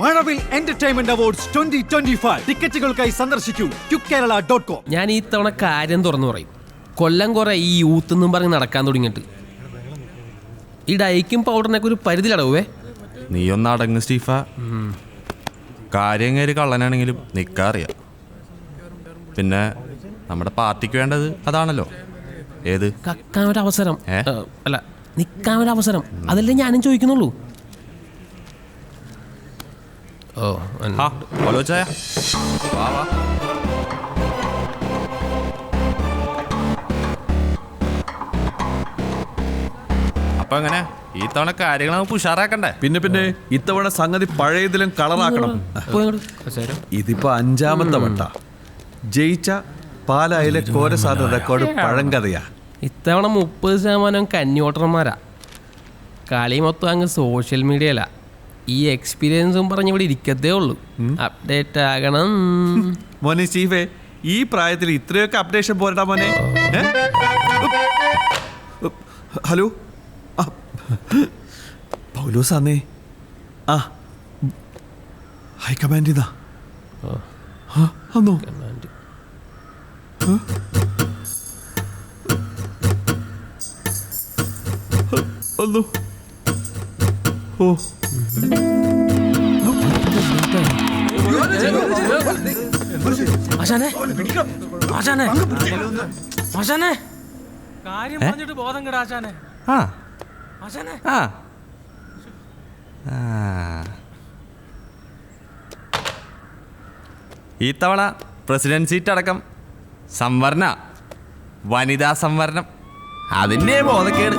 മഴവിൽ entertainment awards 2025 ടിക്കറ്റുകൾക്കായി സന്ദർശിക്കൂ QKerala.com. ഞാൻ ഈ തവണ കാര്യം തുറന്നു പറയും. കൊല്ലം കുറെ ഈ യൂത്ത് എന്നും പറഞ്ഞ് നടക്കാൻ തുടങ്ങിയിട്ട് ഈ ഡൈക്കും പൗഡറിനൊക്കെ ഒരു പരിധിയിലടവേ. നീ ഒന്ന് അടങ്ങ് സ്റ്റീഫ. കാര്യം കയറി കള്ളനാണെങ്കിലും നിൽക്കാറിയാം. പിന്നെ നമ്മുടെ പാർട്ടിക്ക് വേണ്ടത് അതാണല്ലോ. ഏത് കക്കാനൊരവസരം അല്ല നിൽക്കാനൊരവസരം, അതല്ലേ ഞാനും ചോദിക്കുന്നുള്ളൂ. ഓ ഹലോ ചായ വാ വാ. അപ്പൊ എങ്ങനെ ഈ തവണ കാര്യങ്ങൾ നമുക്ക് ഉഷാറാക്കണ്ടേ? പിന്നെ ഇത്തവണ സംഗതി പഴയതിലും കളറാക്കണം. ഇതിപ്പോ 5ാമത്തെ വട്ട ജയിച്ച പാലായിലെ കോരസാധ റെക്കോർഡ് പഴങ്കഥയാ. ഇത്തവണ 30% കന്നി കളി മൊത്തം അങ്ങ് സോഷ്യൽ മീഡിയയില. ഈ എക്സ്പീരിയൻസും പറഞ്ഞ് ഇവിടെ ഇരിക്കത്തേ ഉള്ളൂ. അപ്ഡേറ്റ് ആകണം മോനെ സ്റ്റീഫേ. ഈ പ്രായത്തിൽ ഇത്രയൊക്കെ അപ്ഡേഷൻ പോരടാ മോനെ. ഹലോ പൗലോസാന്നേ. ഹൈക്കമാൻഡ് ഇതാ. ഓ ആശാനെ ആശാനെ ആശാനെ കാര്യം പറഞ്ഞിട്ട് ബോധം കേടാ ആശാനെ. ആശാനെ ഈ തവണ പ്രസിഡന്റ് സീറ്റ് അടക്കം സംവരണ, വനിതാ സംവരണം, അതിൻ്റെ ബോധക്കേട്.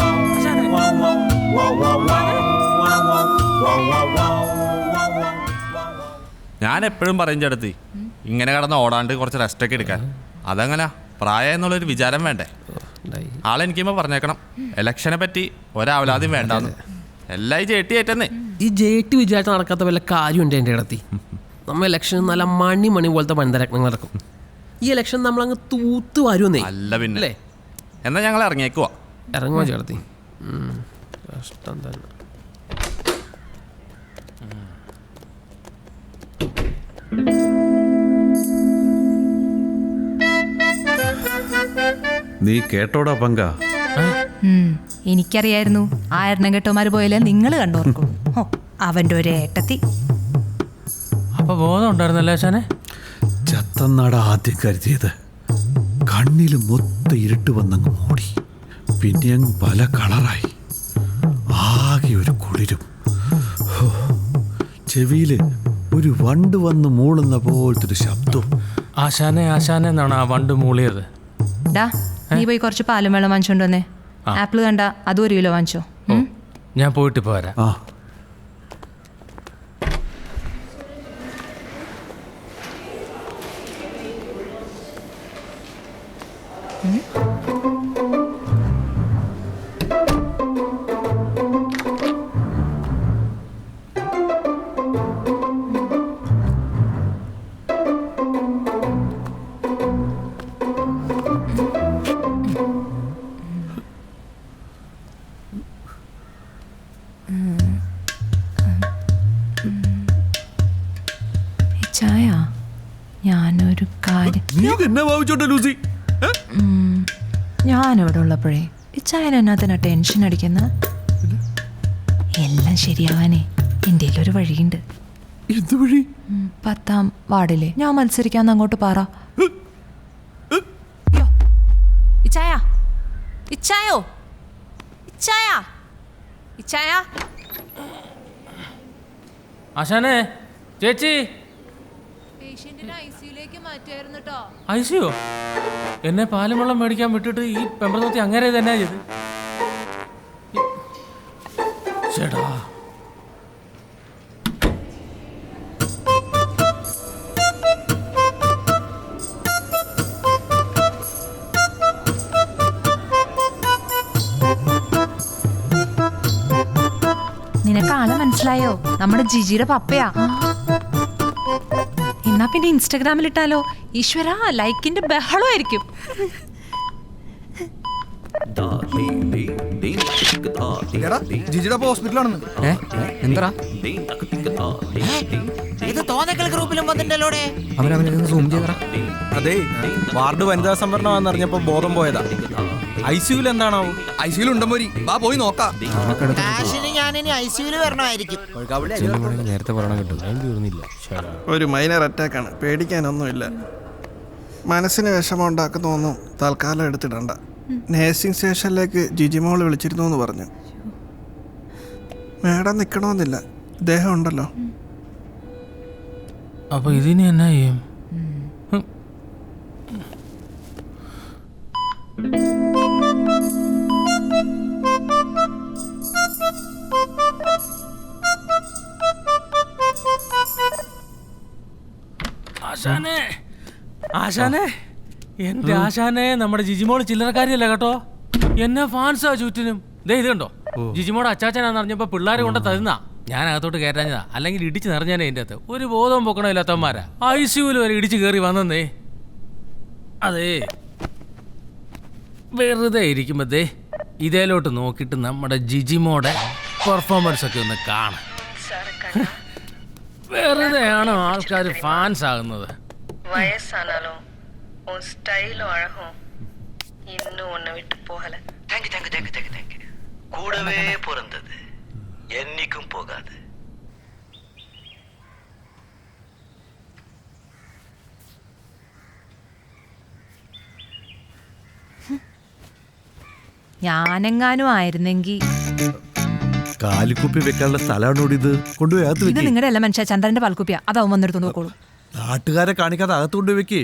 ഞാൻ എപ്പോഴും പറയും ചേട്ടത്തി, ഇങ്ങനെ കിടന്ന് ഓടാണ്ട് കുറച്ച് റെസ്റ്റൊക്കെ എടുക്കാൻ. അതങ്ങനെ പ്രായം എന്നുള്ളൊരു വിചാരം വേണ്ടേ? ആളെനിക്കുമ്പോൾ പറഞ്ഞേക്കണം, ഇലക്ഷനെ പറ്റി ഒരാവലാദ്യം വേണ്ടാന്ന്. എല്ലാം ഈ ജേട്ടി ഏറ്റെന്നേ. ഈ ജേട്ടി വിചാരിച്ച നടക്കാത്ത വല്ല കാര്യമുണ്ട് എൻ്റെ ഇടത്തി. നമ്മൾ ഇലക്ഷൻ നല്ല മണി പോലത്തെ വനിതാരത്നങ്ങൾ നടക്കും. ഈ ഇലക്ഷൻ നമ്മളങ്ങ് തൂത്ത് വരുന്നേ. അല്ല പിന്നെ എന്നാ ഞങ്ങൾ ഇറങ്ങിയേക്കുവാ. ഇറങ്ങുവാ ചേട്ടത്തി. കഷ്ടം തന്നെ. നീ കേട്ടോടാ പങ്ക? എനിക്കറിയായിരുന്നു ആ എണ്ണംകെട്ടോമാര് പോയാലേ നിങ്ങൾ കണ്ടോർക്കും. അവന്റെ ഒരു ഏട്ടത്തി. അപ്പൊ ബോധം ഉണ്ടായിരുന്നല്ലേ ആശാനെ? ചത്തന്നാട ആദ്യം കരുതിയത്. കണ്ണിൽ മൊത്തം ഇരുട്ട് വന്നങ്ങ് മൂടി. പിന്നെ അങ്ങ് പല കളറായി. ആകെ ഒരു കുളിരും. ചെവിയില് ഒരു വണ്ട് വന്ന് മൂളുന്ന പോലത്തെ ഒരു ശബ്ദം. ആശാനെ ആശാനെ എന്നാണ് ആ വണ്ട് മൂളിയത്. ഡാ, നീ പോയി കുറച്ച് പാലും വെള്ളം വാങ്ങിച്ചോണ്ട് വന്നേ. ആപ്പിൾ കണ്ട അതും 1 കിലോ വാങ്ങിച്ചോ. ഞാൻ പോയിട്ട് പോരാ. ചായ ഞാനൊരു കാര്യം. ഞാനിവിടെ ഉള്ളപ്പോഴേ ഈ ചായന എന്നാത്തിനാ ടെൻഷൻ അടിക്കുന്ന? എല്ലാം ശരിയാവാനേ എൻ്റെ ഒരു വഴിയുണ്ട്. എന്ത് വഴി? 10ാം വാർഡിലെ ഞാൻ മത്സരിക്കാന്ന് അങ്ങോട്ട് പറ. ഇച്ചായ ഇച്ചായോ ഇച്ചായ ഇച്ചായ. ആശാനെ ചേച്ചി ഐസിയോ എന്നെ പാലും വെള്ളം മേടിക്കാൻ വിട്ടിട്ട് ഈ പെമ്പറത്തി അങ്ങനെ തന്നെ ചെയ്ത്. ചേട്ടാ നിനക്ക് ആളെ മനസ്സിലായോ? നമ്മുടെ ജിജിയുടെ പപ്പയാ. എന്നാ പിന്നെ ഇൻസ്റ്റാഗ്രാമിൽ ഇട്ടാലോ? ഈശ്വര, ലൈക്കിന്റെ ബഹളമായിരിക്കും. ജിജിയുടെ ഹോസ്പിറ്റലാണെന്ന്. എന്താ ഇത് തോന്നക്കൽ ഗ്രൂപ്പിലും വന്നിട്ടല്ലോടെ. അവരവനെ സൂം ചെയ്തറ. അതെ, വാർഡ് വനിതാ സംവരണമാണെന്നറിഞ്ഞപ്പോ ബോധം പോയതാ. ICU എന്താണാവോ? ICU ഉണ്ടമ്പോരി വാ പോയി നോക്കാം. കാശിന് ഞാനിനി ICU വരണമായിരിക്കും. നേരത്തെ പറയണ കിട്ടും തീർന്നില്ല. ഒരു മൈനർ അറ്റാക്കാണ്, പേടിക്കാനൊന്നുമില്ല. മനസ്സിന് വിഷമം ഉണ്ടാക്കുന്ന ഒന്നും തൽക്കാലം എടുത്തിടണ്ട. നേഴ്സിംഗ് സ്റ്റേഷനിലേക്ക് ജിജിമോൾ വിളിച്ചിരുന്നു എന്ന് പറഞ്ഞു. മേഡം നിൽക്കണമെന്നില്ല, ദേഹം ഉണ്ടല്ലോ. അപ്പൊ ഇതിന് എന്നാ ചെയ്യും? ആശാനെ എന്റെ ആശാനെ, നമ്മുടെ ജിജിമോള് ചില്ലറക്കാരിയല്ല കേട്ടോ. എന്നെ ഫാൻസാ ചുറ്റിനും. ദേ ഇത് കണ്ടോ, ജിജിമോടെ അച്ചാച്ചനാന്ന് അറിഞ്ഞപ്പോ പിള്ളേരെ കൊണ്ട് തരുന്നാ. ഞാൻ അകത്തോട്ട് കയറ്റാഞ്ഞതാ, അല്ലെങ്കിൽ ഇടിച്ച് നിറഞ്ഞാനേ എൻ്റെ അകത്ത്. ഒരു ബോധവും പൊക്കണമില്ലാത്തവന്മാരാ ICU വരെ ഇടിച്ച് കയറി വന്നേ. അതേ വെറുതെ ഇരിക്കുമ്പോ ദേ ഇതേലോട്ട് നോക്കിയിട്ട് നമ്മുടെ ജിജിമോടെ പെർഫോമൻസ് ഒക്കെ ഒന്ന് കാണാം. വെറുതെയാണോ ആൾക്കാർ ഫാൻസ് ആകുന്നത്? வயசானாலும் உன் ஸ்டைலும் அழகும் இன்னும் உன்னை விட்டு போகல. கூடவே பிறந்தது என்னைக்கும் போகாது. ഞാനെങ്ങാനും ആയിരുന്നെങ്കിൽ കാലിക്കുപ്പി വെക്കാനുള്ള സ്ഥലമാണോടി ഇത്? കൊണ്ടുപോയി അകത്ത് ഇത് വെക്ക്. നിങ്ങളുടെ അല്ല മനുഷ്യ, ചന്ദ്രന്റെ പാൽക്കുപ്പിയാ. അതാവും വന്നെടുത്ത് നോക്കോളൂ. നാട്ടുകാരെ കാണിക്കാതെ അകത്ത് കൊണ്ടുപോയി വെക്കേ.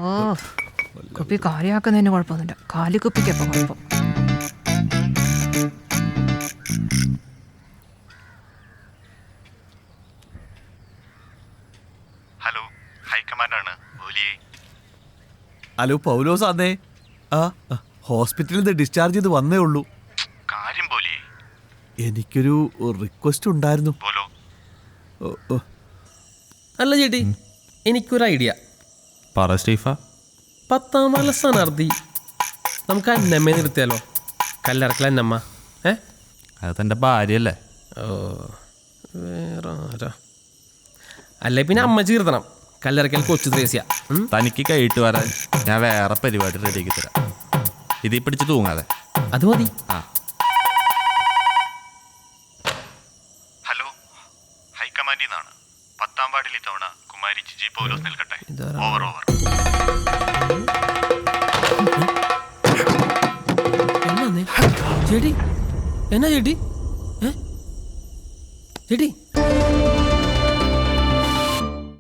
ഓ, കുപ്പി കാര്യമാക്കുന്നതിന് കുഴപ്പമൊന്നുമില്ല, കാലിക്കുപ്പിക്കപ്പം കുഴപ്പം. ഹലോ, ഹൈക്കമാൻഡാണ്. ഹലോ പൗലോസ് ആന്നേ. ഹോസ്പിറ്റലിൽ നിന്ന് ഡിസ്ചാർജ് ചെയ്ത് വന്നേ ഉള്ളൂ. കാര്യം പോലെ എനിക്കൊരു റിക്വസ്റ്റ് ഉണ്ടായിരുന്നു. അല്ല ചേട്ടി, എനിക്കൊരു ഐഡിയ. പറ സ്റ്റീഫ. 10ാം വാർഡിലെ സ്ഥാനാർത്ഥി നമുക്ക് അന്നമ്മയെ നിർത്തിയാലോ? കല്ലറക്കൽ അന്നമ്മ. അത് തൻ്റെ ഭാര്യയല്ലേ? ഓ, വേറെ ആരാ? അല്ലെ പിന്നെ അമ്മ ചീർത്തണം. കല്ലറക്കൽ കൊച്ചു ത്രേസ്യ. തനിക്ക് കൈയിട്ട് വരാൻ ഞാൻ വേറെ പരിപാടി റെഡിയാക്കി തരാം. ഇതിൽ പിടിച്ച് തൂങ്ങാതെ. അത് മതി. ഹലോ, ഹൈക്കമാൻഡിൽ നിന്നാണ്. 10ാം വാർഡിൽ ഇത്തവണ കുമാരി ജിജി പൗലോസ് നിൽക്കട്ടെ. ഓവർ. ചേട്ടി എന്നാ ചേട്ടി? ചേട്ടി